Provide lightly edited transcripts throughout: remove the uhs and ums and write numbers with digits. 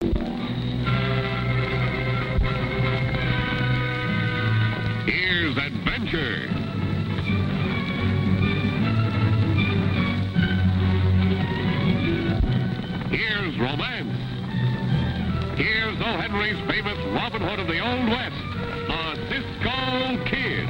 Here's adventure. Here's romance. Here's O. Henry's famous Robin Hood of the Old West, a Cisco Kid.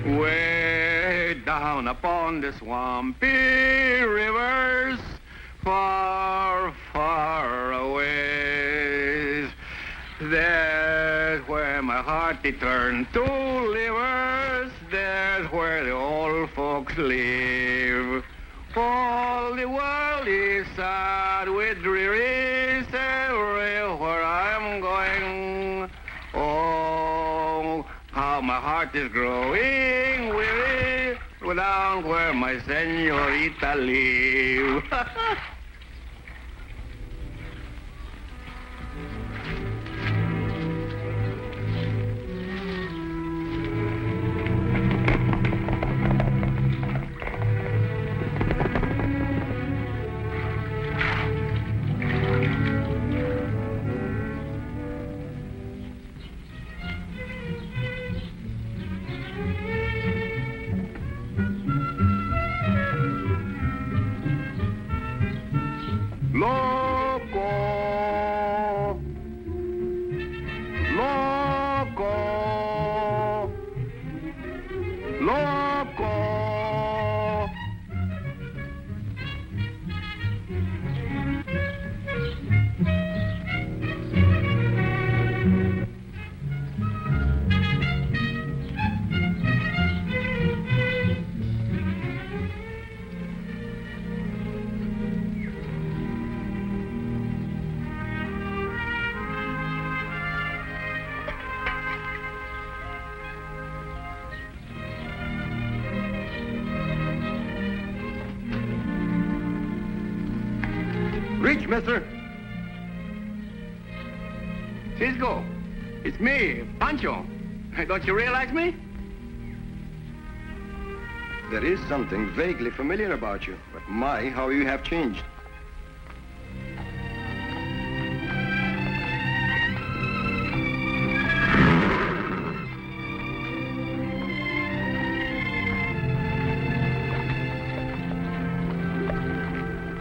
Way down upon the swampy rivers, far, far away, there's where my heart it turned to livers, there's where the old folks live. All the world is sad with dreary everywhere I'm going. Oh, how my heart is growing weary down where my senorita live. Loco, loco, loco. Reach, mister. Cisco, it's me, Pancho. Don't you realize me? There is something vaguely familiar about you, but my, how you have changed.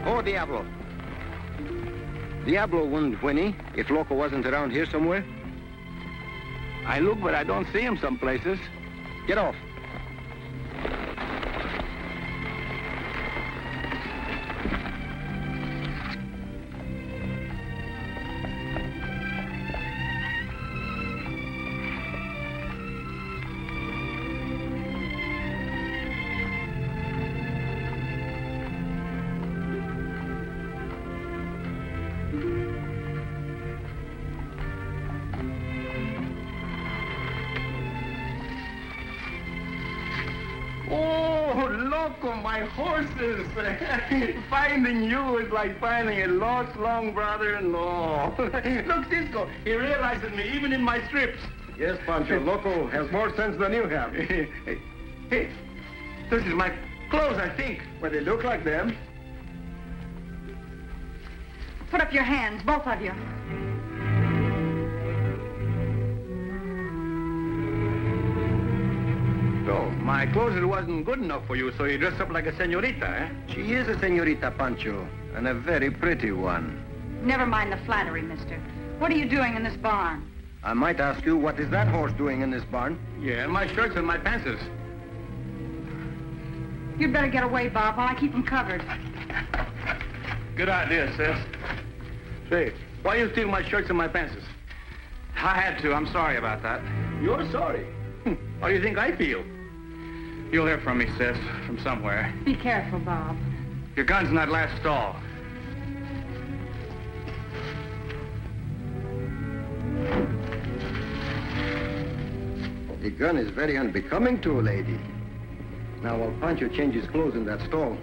Oh, Diablo. Diablo wouldn't whinny if Loco wasn't around here somewhere. I look, but I don't see him some places. Get off. Oh, Loco, my horses. Finding you is like finding a lost long brother-in-law. Look, Cisco, he realizes me even in my strips. Yes, Pancho, Loco has more sense than you have. Hey, this is my clothes, I think. Well, they look like them. Put up your hands, both of you. So, my clothes wasn't good enough for you, so you dress up like a senorita, eh? She is a senorita, Pancho, and a very pretty one. Never mind the flattery, mister. What are you doing in this barn? I might ask you, what is that horse doing in this barn? Yeah, my shirts and my pantses. You'd better get away, Bob, while I keep them covered. Good idea, sis. Say, why you steal my shirts and my pants? I had to. I'm sorry about that. You're sorry. How do you think I feel? You'll hear from me, sis, from somewhere. Be careful, Bob. Your gun's in that last stall. The gun is very unbecoming to a lady. Now, while Pancho changes clothes in that stall,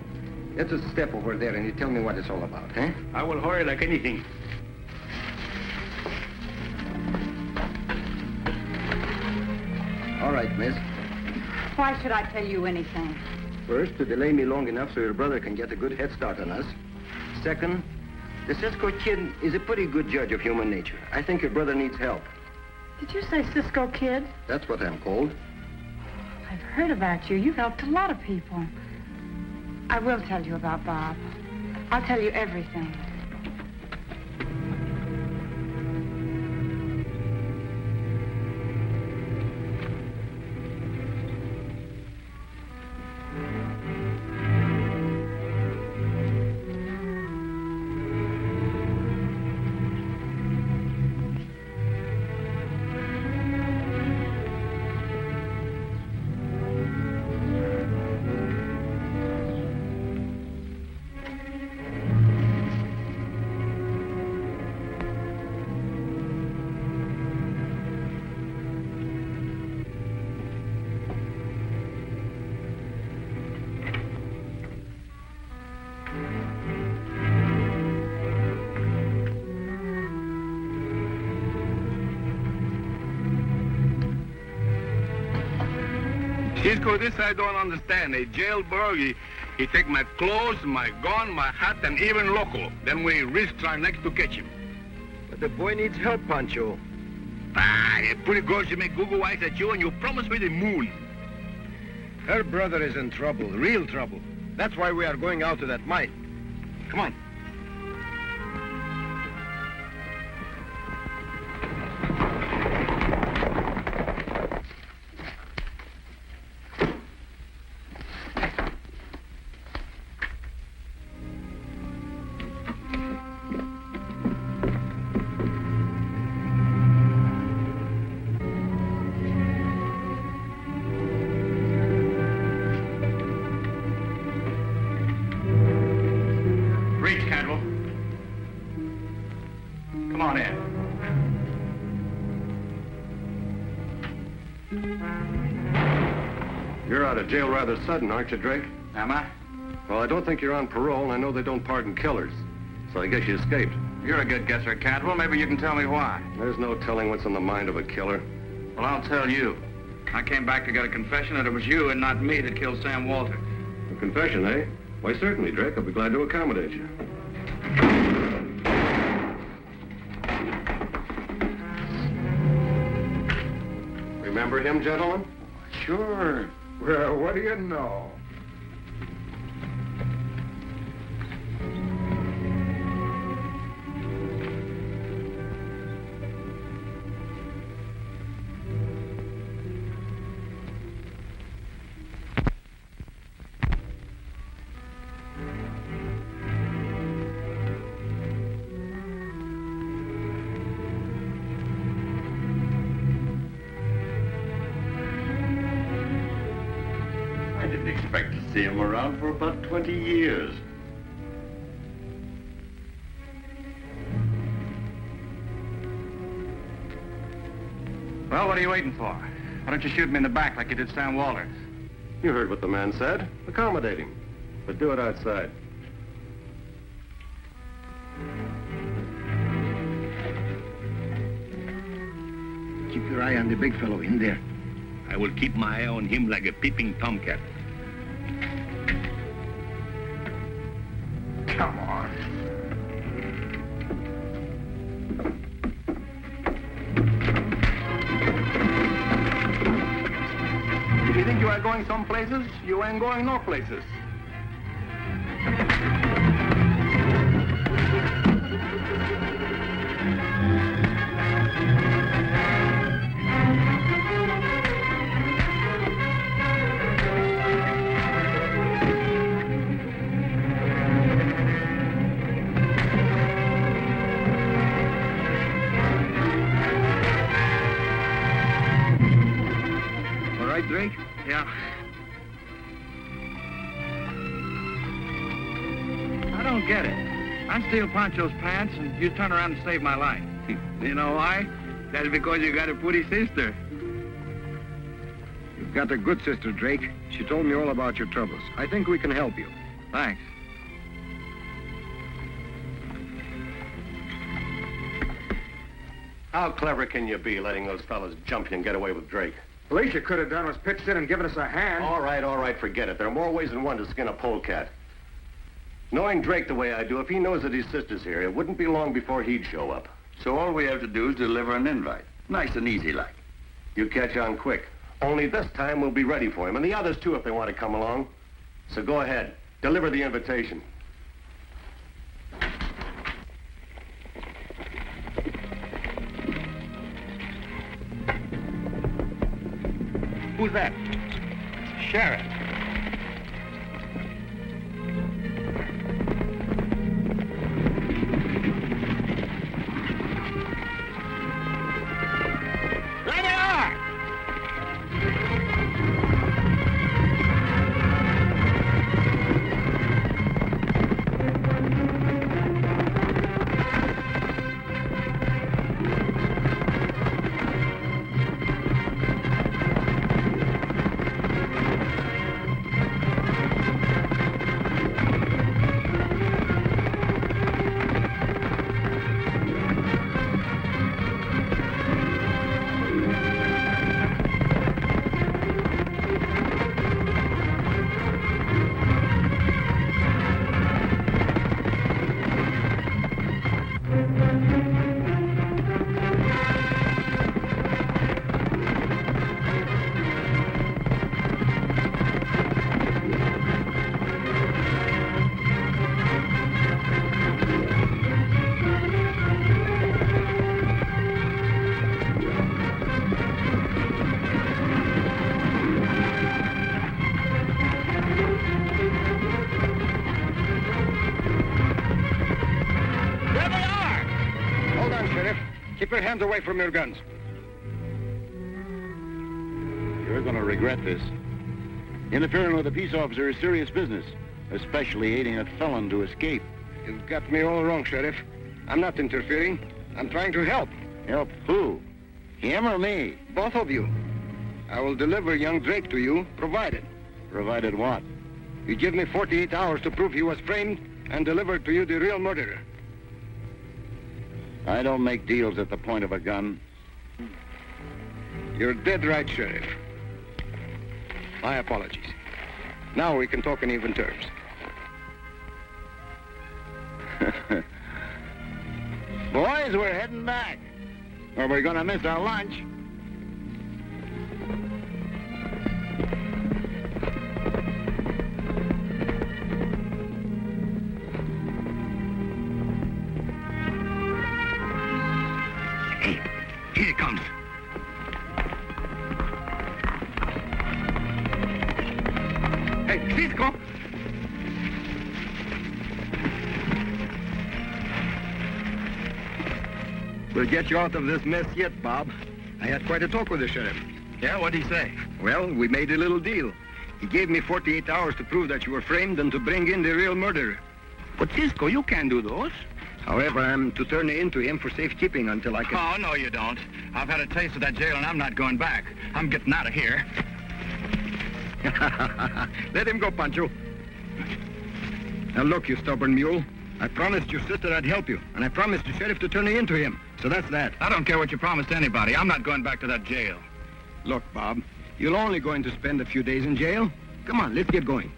let us step over there and you tell me what it's all about, eh? I will hurry like anything. All right, miss. Why should I tell you anything? First, to delay me long enough so your brother can get a good head start on us. Second, the Cisco Kid is a pretty good judge of human nature. I think your brother needs help. Did you say Cisco Kid? That's what I'm called. I've heard about you. You've helped a lot of people. I will tell you about Bob. I'll tell you everything. Cisco, this I don't understand. A jailbird, he take my clothes, my gun, my hat, and even local. Then we risk our necks to catch him. But the boy needs help, Pancho. A pretty girl, she make Google eyes at you, and you promise me the moon. Her brother is in trouble, real trouble. That's why we are going out to that mine. Come on. Come on in. You're out of jail rather sudden, aren't you, Drake? Am I? Well, I don't think you're on parole, and I know they don't pardon killers. So I guess you escaped. You're a good guesser, Cantwell. Maybe you can tell me why. There's no telling what's in the mind of a killer. Well, I'll tell you. I came back to get a confession that it was you and not me that killed Sam Walter. A confession, eh? Why, certainly, Drake. I'll be glad to accommodate you. Remember him, gentlemen? Sure. Well, what do you know? I didn't expect to see him around for about 20 years. Well, what are you waiting for? Why don't you shoot me in the back like you did Sam Walter? You heard what the man said. Accommodate him. But do it outside. Keep your eye on the big fellow in there. I will keep my eye on him like a peeping tomcat. Come on. If you think you are going some places, you ain't going no places. Yeah. I don't get it. I steal Pancho's pants, and you turn around and save my life. You know why? That's because you got a pretty sister. You've got a good sister, Drake. She told me all about your troubles. I think we can help you. Thanks. How clever can you be letting those fellas jump you and get away with Drake? The least you could have done was pitched in and given us a hand. All right, forget it. There are more ways than one to skin a polecat. Knowing Drake the way I do, if he knows that his sister's here, it wouldn't be long before he'd show up. So all we have to do is deliver an invite. Nice and easy like. You catch on quick. Only this time we'll be ready for him, and the others too if they want to come along. So go ahead, deliver the invitation. Who's that? Sheriff. There they are! Keep your hands away from your guns. You're going to regret this. Interfering with a peace officer is serious business, especially aiding a felon to escape. You've got me all wrong, Sheriff. I'm not interfering. I'm trying to help. Help who? Him or me? Both of you. I will deliver young Drake to you, provided. Provided what? You give me 48 hours to prove he was framed and deliver to you the real murderer. I don't make deals at the point of a gun. You're dead right, Sheriff. My apologies. Now we can talk in even terms. Boys, we're heading back, or we're going to miss our lunch. Hey, here it comes. Hey, Cisco! We'll get you out of this mess yet, Bob. I had quite a talk with the sheriff. Yeah, what'd he say? Well, we made a little deal. He gave me 48 hours to prove that you were framed and to bring in the real murderer. But Cisco, you can't do those. However, I'm to turn you into him for safekeeping until I can... Oh, no, you don't. I've had a taste of that jail, and I'm not going back. I'm getting out of here. Let him go, Pancho. Now, look, you stubborn mule. I promised your sister I'd help you, and I promised the sheriff to turn you into him. So that's that. I don't care what you promised anybody. I'm not going back to that jail. Look, Bob, you're only going to spend a few days in jail. Come on, let's get going.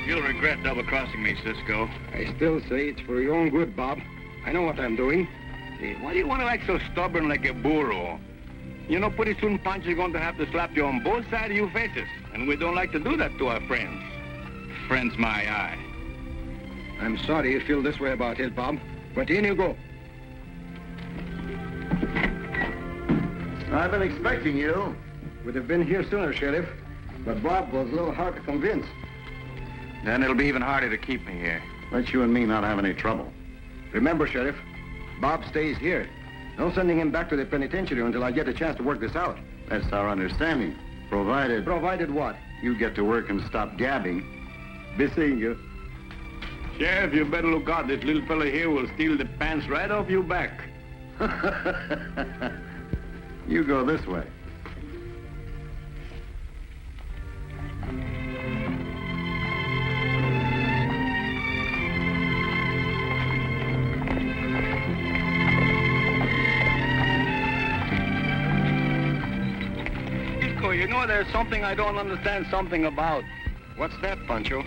You'll regret double-crossing me, Cisco. I still say it's for your own good, Bob. I know what I'm doing. Hey, why do you want to act so stubborn like a burro? You know, pretty soon Pancho's going to have to slap you on both sides of your faces. And we don't like to do that to our friends. Friends, my eye. I'm sorry you feel this way about it, Bob. But in you go. I've been expecting you. Would have been here sooner, Sheriff. But Bob was a little hard to convince. Then it'll be even harder to keep me here. Let you and me not have any trouble. Remember, Sheriff, Bob stays here. No sending him back to the penitentiary until I get a chance to work this out. That's our understanding. Provided Provided what? you get to work and stop gabbing. Be seeing you. Sheriff, you better look out. This little fella here will steal the pants right off your back. You go this way. Cisco, you know there's something I don't understand something about. What's that, Pancho?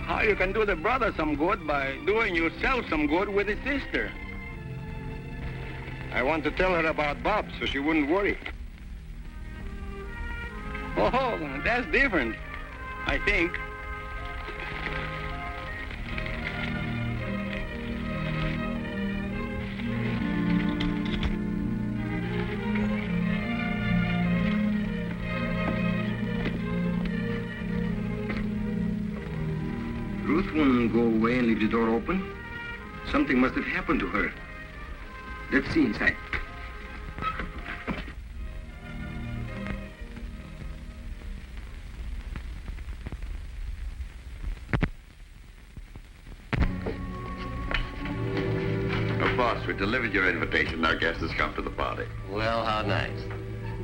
How you can do the brother some good by doing yourself some good with his sister. I want to tell her about Bob so she wouldn't worry. Oh, that's different, I think. Ruth wouldn't go away and leave the door open. Something must have happened to her. Let's see inside. Oh, boss, we delivered your invitation. Our guest has come to the party. Well, how nice.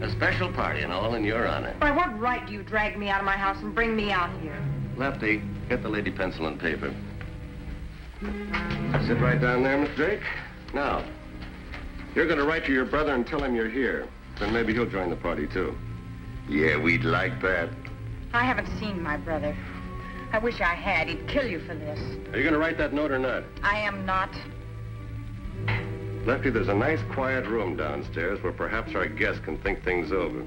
A special party and all in your honor. By what right do you drag me out of my house and bring me out here? Lefty, get the lady pencil and paper. Sit right down there, Miss Drake. Now, you're going to write to your brother and tell him you're here. Then maybe he'll join the party, too. Yeah, we'd like that. I haven't seen my brother. I wish I had. He'd kill you for this. Are you going to write that note or not? I am not. Lefty, there's a nice, quiet room downstairs where perhaps our guest can think things over.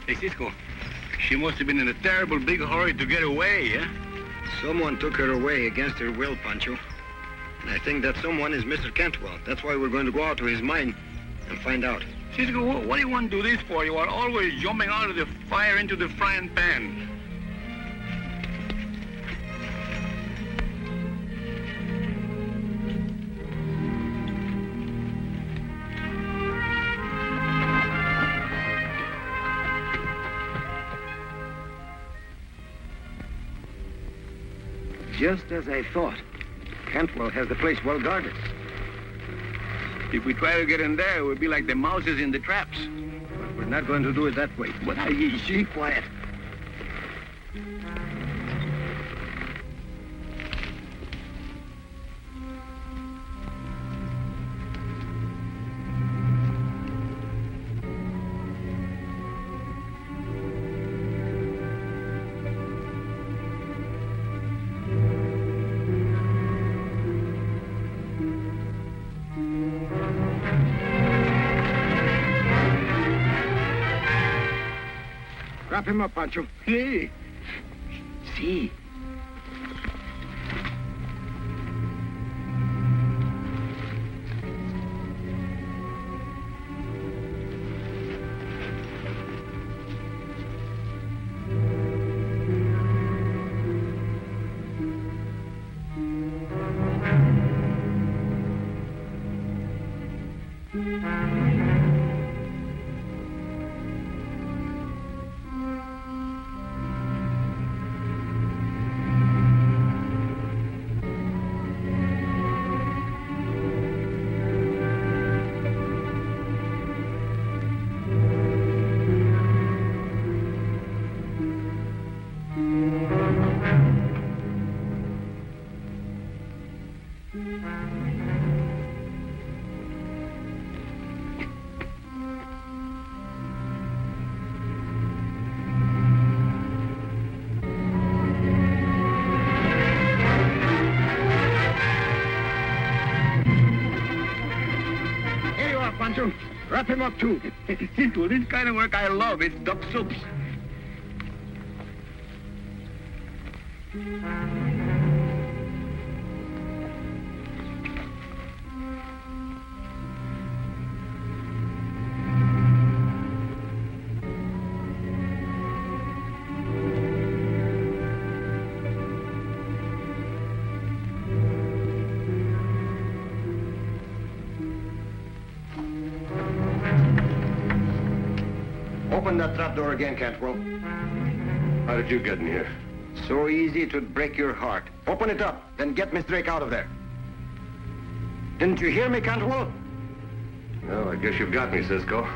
Hey, Cisco, she must have been in a terrible big hurry to get away, yeah? Someone took her away against her will, Pancho. And I think that someone is Mr. Cantwell. That's why we're going to go out to his mine and find out. Cisco, what do you want to do this for? You are always jumping out of the fire into the frying pan. Just as I thought. Cantwell has the place well guarded. If we try to get in there, we'll be like the mouses in the traps. But we're not going to do it that way. But she quiet. Wrap him up, Pancho. Hey. See. Pancho. Wrap him up, too. Cisco, this kind of work I love. It's duck soups. Open that trap door again, Cantwell. How did you get in here? So easy it would break your heart. Open it up, then get Miss Drake out of there. Didn't you hear me, Cantwell? Well, I guess you've got me, Cisco.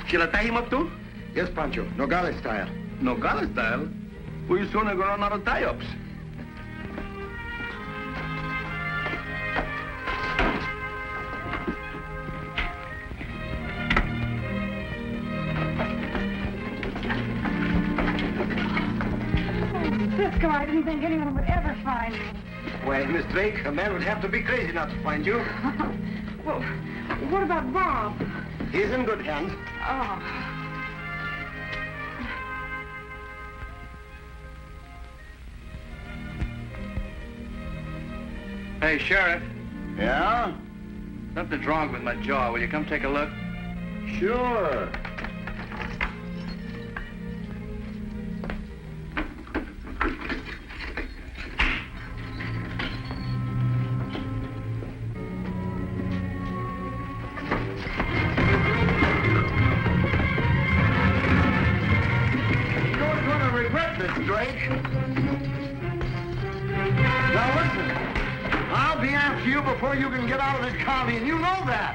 Shall I tie him up too? Yes, Pancho. Nogales style. Nogales style? We're soon gonna run out of tie-ups. Cisco, I didn't think anyone would ever find me. Well, Miss Drake, a man would have to be crazy not to find you. Well, what about Bob? He's in good hands. Oh. Hey, Sheriff, Yeah? something's wrong with my jaw. Will you come take a look? Sure. You're going to regret this, Drake. Now listen, I'll be after you before you can get out of this county, and you know that.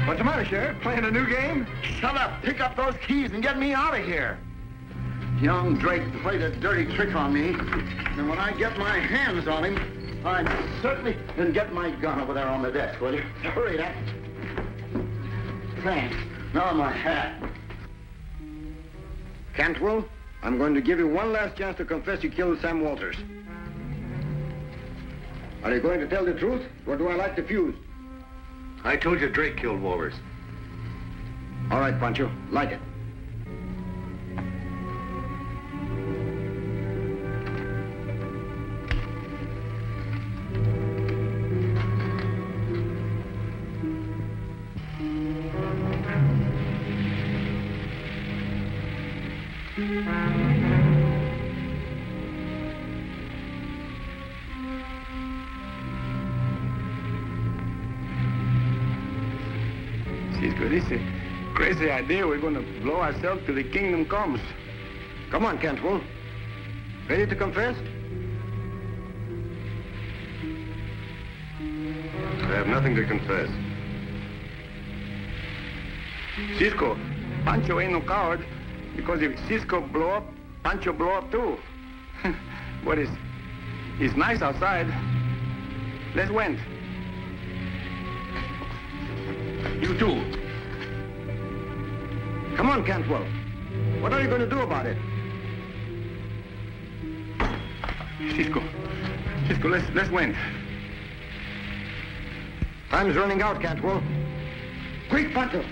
What's the matter, Sheriff? Playing a new game? Shut up. Pick up those keys and get me out of here. Young Drake played a dirty trick on me. And when I get my hands on him, I'm certainly... And get my gun over there on the desk, will you? Hurry, that. Thanks. Now my hat. Cantwell, I'm going to give you one last chance to confess you killed Sam Walters. Are you going to tell the truth, or do I light the fuse? I told you Drake killed Walters. All right, Pancho, light it. Cisco, this is a crazy idea. We're gonna blow ourselves till the kingdom comes. Come on, Cantwell. Ready to confess? I have nothing to confess. Cisco, Pancho ain't no coward, because if Cisco blow up, Pancho blow up too. But it's nice outside. Let's went. You too. Come on, Cantwell. What are you going to do about it? Cisco, let's win. Time's running out, Cantwell. Quick, Pancho.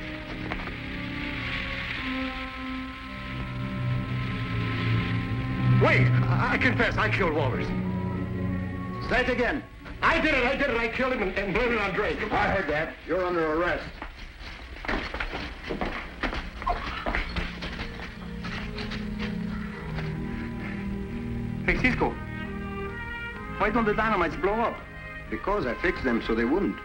Wait! I confess, I killed Walters. Say it again. I did it! I killed him and blamed it on Drake. I heard that. You're under arrest. Hey, Cisco, why don't the dynamites blow up? Because I fixed them so they wouldn't.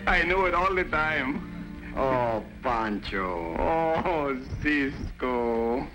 I knew it all the time. Oh, Pancho. Oh, Cisco.